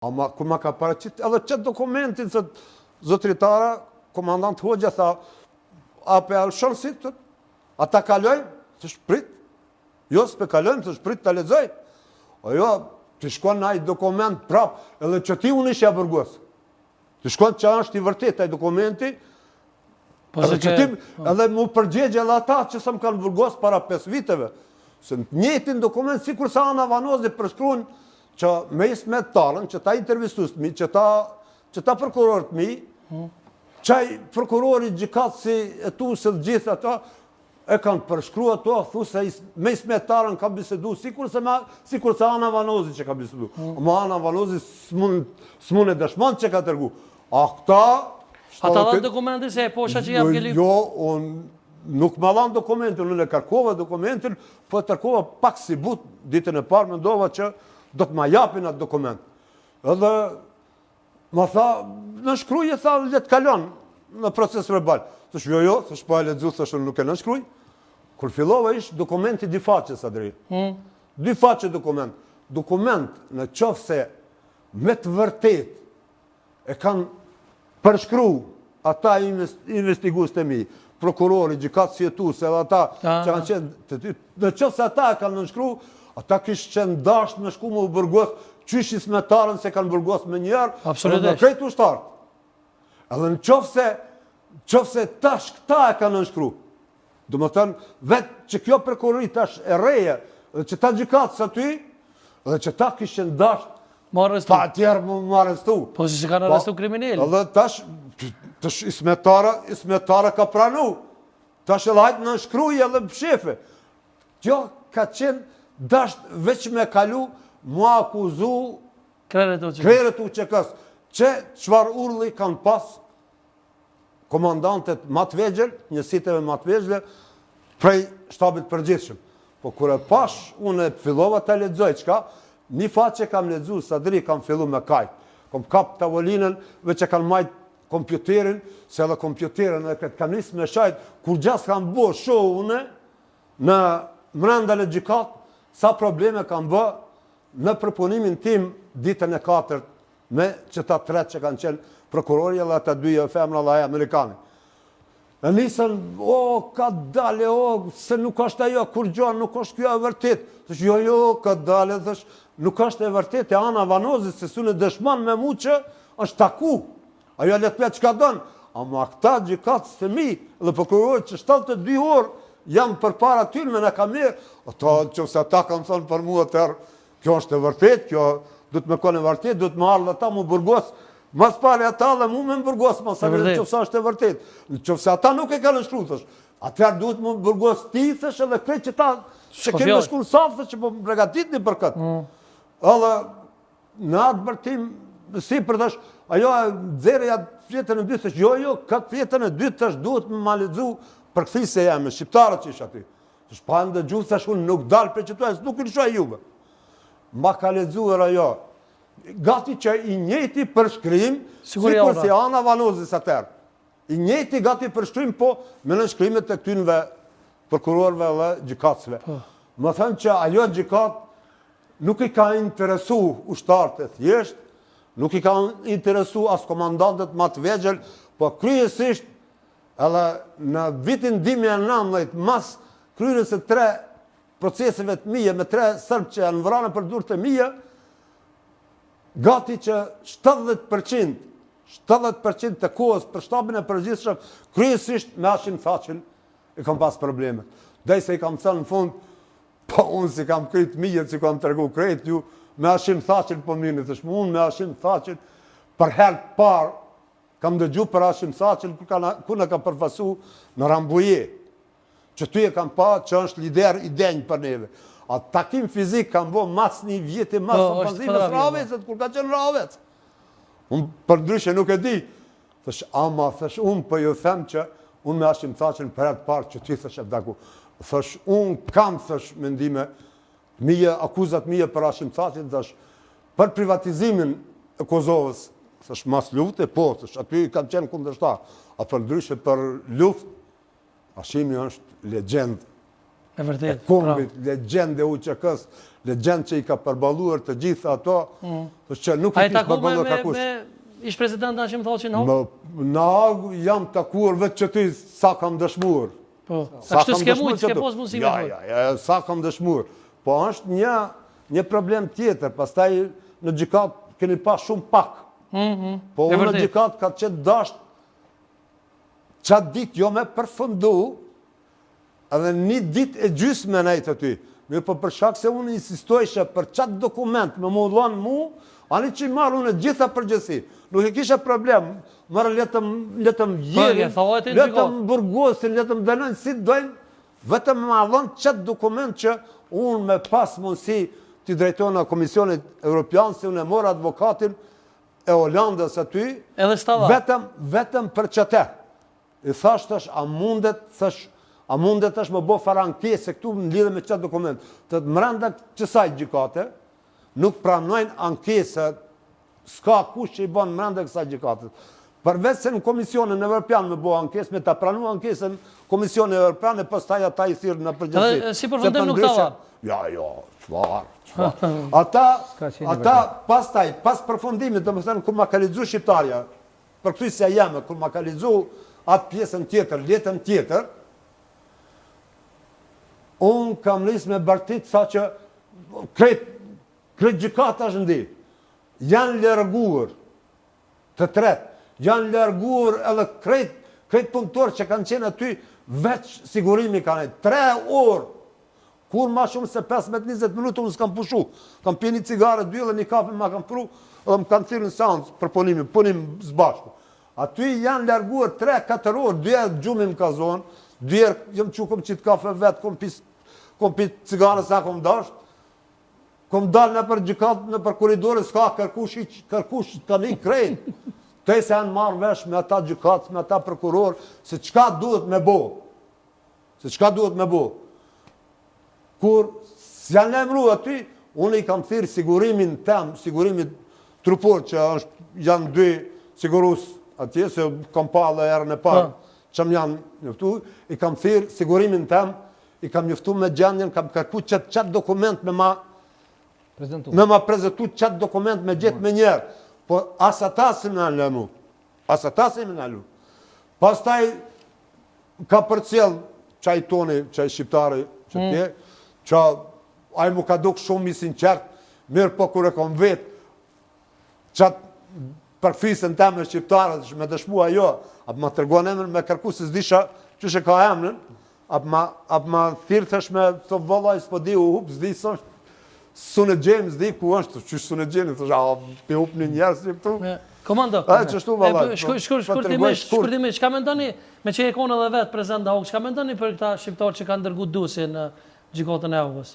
Ama kur ma ka paraqit edhe çet dokumentin se zotëritara, komandant Hoxha tha, apo e lëshon si të, ata kalojnë, të shprit, jo s'pe kalojnë, të shprit të lexoj. Jo, të shkon në ai dokument prap, edhe që ti unë isha burgos. Të shkon që është i vërtet ai dokumenti, edhe mu përgjegje edhe ata që sa më kanë burgos para 5 viteve. Se në njëjtin dokument, si kur sa Ana Vanozi përshkruan që me Ismet Talën, që ta intervistust mi, që ta prokurorët mi, qaj prokurori gjikatësi e tu se gjithë ata, e kanë përshkru ato, thu se me Ismet Talën ka bisedu, si kur se Ana Vanozi që ka bisedu. Ma Ana Vanozi s'mun e dëshman që ka tërgu. A këta... Ata dhanë dokumenti se e posha që jam gjelim? Jo, nuk më dhanë dokumentin, unë e kërkova dokumentin, po e tërkova pak si but, ditën e parë, mendova që do të ma japin atë dokument. Edhe ma tha, në shkruje, tha, le të kalon në proces verbal. Thësh, jo, thësh, pa e ledzu, thësh, nuk e në shkruj. Kur fillova ishtë dokumenti 2 faqe, sa dri. 2 faqe dokument. Dokument në qofë se me të vërtet e kanë përshkru ata investigus të mi, prokurori, gjikatë sjetus, edhe ata që kanë qenë të ty, në qofë se ata e kanë nënshkru, ata kishë qenë dasht me shku më burgos, qysh Ismetarën se kanë burgos me njerë, edhe në krejt ushtartë. Edhe në qofë se tash këta e kanë nënshkru, do më thënë, vetë që kjo prokurori tash e reje, dhe që ta gjikatë së ty, dhe që ta kishë qenë dasht, pa tjerë më arrestu. Po që kanë arrestu kriminali. Edhe tash Ismetara ka pranu. Tash e lajtë në shkruj edhe shefe. Kjo ka qenë dasht veç me kalu mua akuzu kreret u qekës. Që qëfar urli kanë pas komandantet Matvegjel, njësiteve Matvegjel, prej shtabit përgjithshëm. Po kure pash, unë e fillova të lexoj qka, një faqe kam ledzu, sa dri kam fillu me kajt. Kom kap tavolinën, veç e kam majt kompjuterin, se edhe kompjuterin edhe këtë kam nisë me shajt, kur gjas kam bo shohë une, në mrenda në gjikat, sa probleme kam bë në përpunimin tim ditën e 4, me që ta 3 që kanë qenë prokurori edhe ata 2 femra dhe aja Amerikani. E nisën, ka dale, se nuk është ajo, kur gjonë, nuk është kjo e vërtet. Thësh, jo, ka dale, thësh, nuk është e vërtet e Ana Vanozi, se su në dëshman me mu që është taku. Ajo le të që ka dënë. Ama këta gjikatës të mi, dhe prokurori që 72 orë jam për para tynë me në kamerë, ata që se ata kanë thënë për mu atër, kjo është e vërtet, kjo du të me kone vërtet, du të me ardhë ata mu burgos, mas pare ata dhe mu me më burgos, mas sa vërdet qëfësa është e vërtet. Qëfësa ata nuk e ka në shkru, thësh, atëherë duhet mu burgos ti, thësh, edhe krej që ta, që kemë në shkru në safë, thësh, që po më pregatit një për këtë. Edhe, në atë bërtim, si për thësh, ajo e dzere jatë fjetën e 2, thësh, jo, këtë fjetën e 2, thësh, duhet më ma ledzu për këthi se jam, shqiptarët që isha ty. Thësh, pa ndë gjuhë, thësh, unë nuk dalë për që tu e, nuk i lëshoj juve. Ma ka ledzuar ajo, gati që i njëti përshkrim, si kur si Ana Vanozi sa tërë. I njëti gati përshkrim, po me në shkrimet të këtynve prokurorve dhe gjikatësve. Më thënë që ajo gjikatë nuk i ka interesu ushtarët e thjesht, nuk i ka interesu as komandantet Matvegjel, po kryesisht edhe në vitin 2019, mas kryrës e 3 proceseve të mije, me 3 sërbë që janë vrane për dur të mije, gati që 70% të kohës për shtabin e përgjithshëm, kryesisht me Hashim Thaqin i kam pas problemet. Dhej se i kam thënë në fund, po unë si kam kryt mijet, si kam tërgu krejt ju, me Hashim Thaqin po mini, thësh unë me Hashim Thaqin, për herë parë, kam dëgju për Hashim Thaqin, ku në kam përfasu në Rambuje, që ty e kam pa që është lider i denjë për neve. A takim fizik kam bo mas një vjeti, mas në fanzimës Ravecët, kur ka qenë Ravec. Unë për ndryshe nuk e di. Thësh, ama, thësh, unë për ju them që unë me Hashim Thaqin për herë parë që ty thësh e vdaku. Thësh, unë kam, thësh, mendime, akuzat mije për Hashim Thaqin, thësh, për privatizimin e Kosovës, thësh, mas lufte, po, thësh, aty kam qenë kundërshtar. A për ndryshe për luft, Hashimi është legjend. E vërtet. kombit, legjende UÇK-s, legjend që i ka përballuar të gjitha ato, që nuk i kishte përballuar kakush. Me ish prezidentin që më thonë që në Hagë? Në Hagë jam takuar vetë që ty sa kam dëshmuar. Po, a kështu s'ke mujtë, s'ke pos mundësi me thotë? Ja, sa kam dëshmuar. Po është një problem tjetër, pastaj në gjykat keni pas shumë pak. Po unë në gjykat ka qenë dasht qatë ditë jo me përfundu, edhe një ditë e gjysmë me nejtë aty. Mirë po për shkak se unë insistojshë për qatë dokument me mu dhonë mu, ani që i marrë unë gjitha përgjësi. Nuk e kisha problem, marrë letëm jerin, letëm burgosin, letëm dënën, si dojnë, vetëm me adhonë qatë dokument që unë me pas mundësi t'i drejtojnë në Komisionit Europian, se unë e morë advokatin e Hollandës aty, vetëm për qëte. I thashtë është, a mundet është më bo fara ankese këtu në lidhe me qëtë dokument. Të mrenda qësaj gjykate, nuk pranojnë ankese, s'ka kush që i banë mrenda kësaj gjykate. Përveç se në Komisionin Evropian me bo ankes, me ta pranu ankesën Komisionin Evropian, e pastaj ata i thirë në përgjithësi. Edhe si përfundim nuk ta va? Ja, çfarë. Ata pastaj, pas përfundimit, dhe më thënë, kur ma ka lexu shqiptarja, për këtë se jeme, kur ma ka lexu atë pjesën tjetër, letën tjetër, unë kam nis me bartit sa që kretë gjykata është ndi. Janë lërguar të tretë, janë lërguar edhe kretë punëtor që kanë qenë aty, veç sigurimi kanë 3 orë. Kur ma shumë se 15-20 minutë unë s'kam pushu. Kam pi një cigare, 2 dhe një kafe ma kam pru, edhe më kanë thirë në seancë për punim zbashku. Aty janë larguar 3-4 orë, 2 herë gjumim ka zonë, 2 herë jëmë që kom qitë kafe vetë, kom pi cigare sa kom dasht, kom dalë në për gjykat, në për koridore, s'ka kërkush të një krejnë. Te se janë marrë vesh me ata gjykat, me ata prokuror, se qka duhet me bo. Kur s'janë lemru aty, unë i kam thirë sigurimin tem, sigurimin trupor, që janë 2 sigurus atje, se kam pa dhe erën e parë, që më janë njëftu, i kam thirë sigurimin tem, i kam njëftu me gjendjen, kam kërku qatë dokument me ma prezentu qatë dokument me gjithë me njerë, po asa ta si më në lemu. Pastaj ka për cilë qaj toni, qaj shqiptari që tje, që ajë mu ka duk shumë i sinqert, mirë po kure kom vetë, qatë përfisën temë në shqiptarët, me dëshmua jo, apë ma tërgoan emën me kërku se zdisha që shë ka emën, apë ma thirëtësh me të vëllaj s'po di u hupë, zdi sështë, sunë gjemë, zdi ku është, që sunë gjemë, thështë, pe hupë një njerës që këtu. Komando, shkurtimisht, ka me ndoni, me që e konë edhe vetë prezent dhe hokë, shka me ndoni për këta shqiptarë që kanë dërgu dusi në gjykatën e Hagës?